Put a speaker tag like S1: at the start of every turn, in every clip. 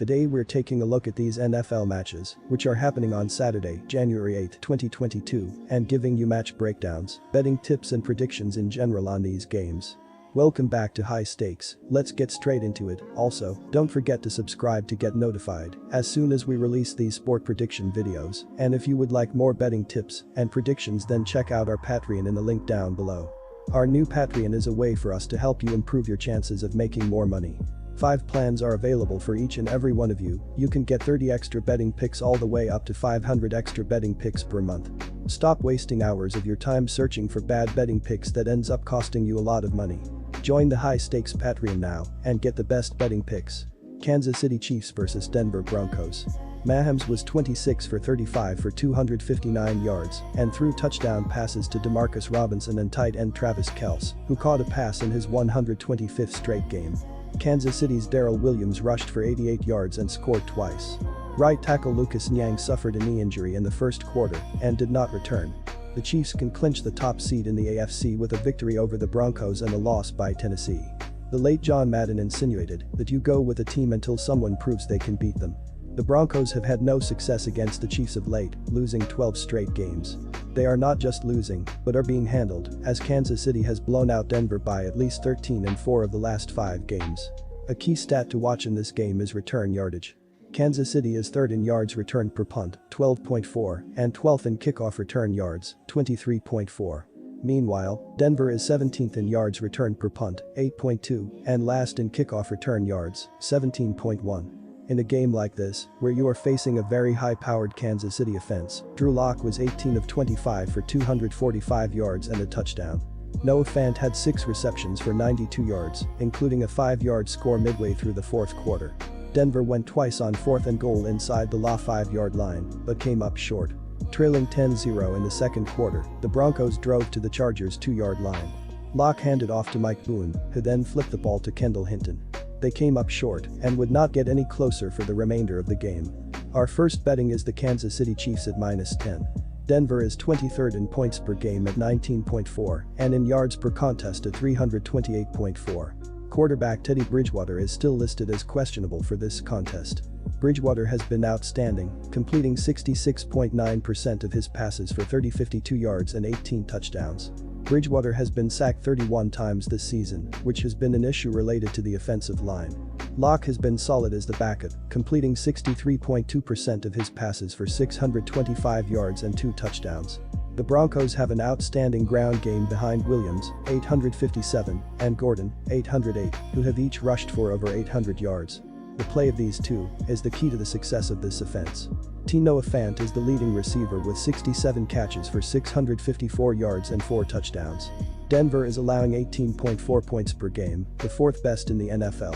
S1: Today we're taking a look at these NFL matches, which are happening on Saturday, January 8, 2022, and giving you match breakdowns, betting tips and predictions in general on these games. Welcome back to High Stakes, let's get straight into it. Also, don't forget to subscribe to get notified as soon as we release these sport prediction videos, and if you would like more betting tips and predictions, then check out our Patreon in the link down below. Our new Patreon is a way for us to help you improve your chances of making more money. 5 plans are available for each and every one of you. You can get 30 extra betting picks all the way up to 500 extra betting picks per month. Stop wasting hours of your time searching for bad betting picks that ends up costing you a lot of money. Join the High Stakes Patreon now and get the best betting picks. Kansas City Chiefs vs Denver Broncos. Mahomes was 26 for 35 for 259 yards and threw touchdown passes to Demarcus Robinson and tight end Travis Kelce, who caught a pass in his 125th straight game. Kansas City's Darrell Williams rushed for 88 yards and scored twice. Right tackle Lucas Niang suffered a knee injury in the first quarter and did not return. The Chiefs can clinch the top seed in the AFC with a victory over the Broncos and a loss by Tennessee. The late John Madden insinuated that you go with a team until someone proves they can beat them. The Broncos have had no success against the Chiefs of late, losing 12 straight games. They are not just losing, but are being handled, as Kansas City has blown out Denver by at least 13 in 4 of the last 5 games. A key stat to watch in this game is return yardage. Kansas City is 3rd in yards returned per punt, 12.4, and 12th in kickoff return yards, 23.4. Meanwhile, Denver is 17th in yards returned per punt, 8.2, and last in kickoff return yards, 17.1. In a game like this, where you are facing a very high-powered Kansas City offense, Drew Lock was 18 of 25 for 245 yards and a touchdown. Noah Fant had 6 receptions for 92 yards, including a 5-yard score midway through the 4th quarter. Denver went twice on 4th and goal inside the La 5-yard line, but came up short. Trailing 10-0 in the second quarter, the Broncos drove to the Chargers' 2-yard line. Lock handed off to Mike Boone, who then flipped the ball to Kendall Hinton. They came up short and would not get any closer for the remainder of the game. Our first betting is the Kansas City Chiefs at -10. Denver is 23rd in points per game at 19.4 and in yards per contest at 328.4. Quarterback Teddy Bridgewater is still listed as questionable for this contest. Bridgewater has been outstanding, completing 66.9% of his passes for 52 yards and 18 touchdowns. Bridgewater has been sacked 31 times this season, which has been an issue related to the offensive line. Lock has been solid as the backup, completing 63.2% of his passes for 625 yards and 2 touchdowns. The Broncos have an outstanding ground game behind Williams, 857, and Gordon, 808, who have each rushed for over 800 yards. The play of these two is the key to the success of this offense. Noah Fant is the leading receiver with 67 catches for 654 yards and 4 touchdowns. Denver is allowing 18.4 points per game, the 4th best in the NFL.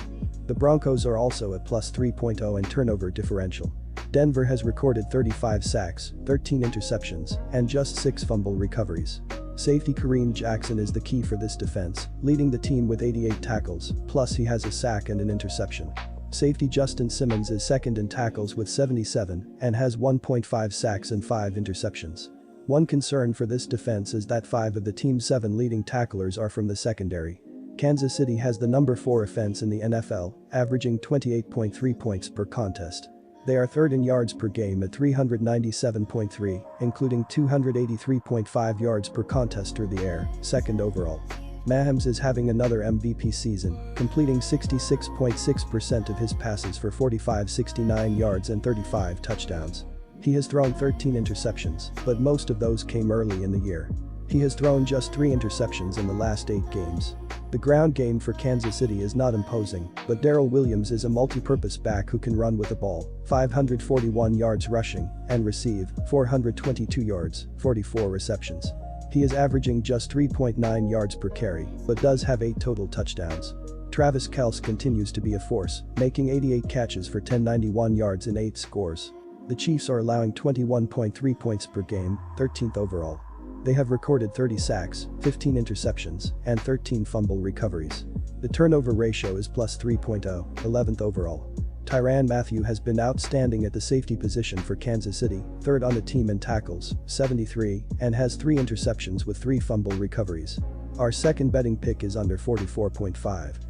S1: The Broncos are also at +3.0 in turnover differential. Denver has recorded 35 sacks, 13 interceptions, and just 6 fumble recoveries. Safety Kareem Jackson is the key for this defense, leading the team with 88 tackles, plus he has a sack and an interception. Safety Justin Simmons is 2nd in tackles with 77 and has 1.5 sacks and 5 interceptions. One concern for this defense is that 5 of the team's 7 leading tacklers are from the secondary. Kansas City has the number 4 offense in the NFL, averaging 28.3 points per contest. They are 3rd in yards per game at 397.3, including 283.5 yards per contest through the air, 2nd overall. Mahomes is having another MVP season, completing 66.6% of his passes for 69 yards and 35 touchdowns. He has thrown 13 interceptions, but most of those came early in the year. He has thrown just 3 interceptions in the last 8 games. The ground game for Kansas City is not imposing, but Darrell Williams is a multi-purpose back who can run with the ball, 541 yards rushing, and receive, 422 yards, 44 receptions. He is averaging just 3.9 yards per carry, but does have 8 total touchdowns. Travis Kelce continues to be a force, making 88 catches for 1,091 yards and 8 scores. The Chiefs are allowing 21.3 points per game, 13th overall. They have recorded 30 sacks, 15 interceptions, and 13 fumble recoveries. The turnover ratio is +3.0, 11th overall. Tyrann Mathieu has been outstanding at the safety position for Kansas City, 3rd on the team in tackles, 73, and has 3 interceptions with 3 fumble recoveries. Our second betting pick is under 44.5.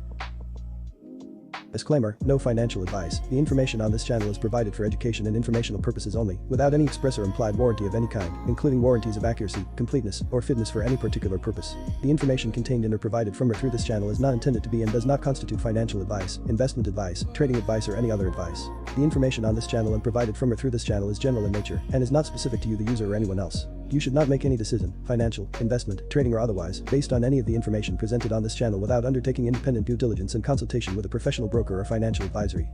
S1: Disclaimer, no financial advice. The information on this channel is provided for education and informational purposes only, without any express or implied warranty of any kind, including warranties of accuracy, completeness, or fitness for any particular purpose. The information contained in or provided from or through this channel is not intended to be and does not constitute financial advice, investment advice, trading advice, or any other advice. The information on this channel and provided from or through this channel is general in nature and is not specific to you, the user, or anyone else. You should not make any decision, financial, investment, trading, or otherwise, based on any of the information presented on this channel without undertaking independent due diligence and consultation with a professional broker or financial advisory.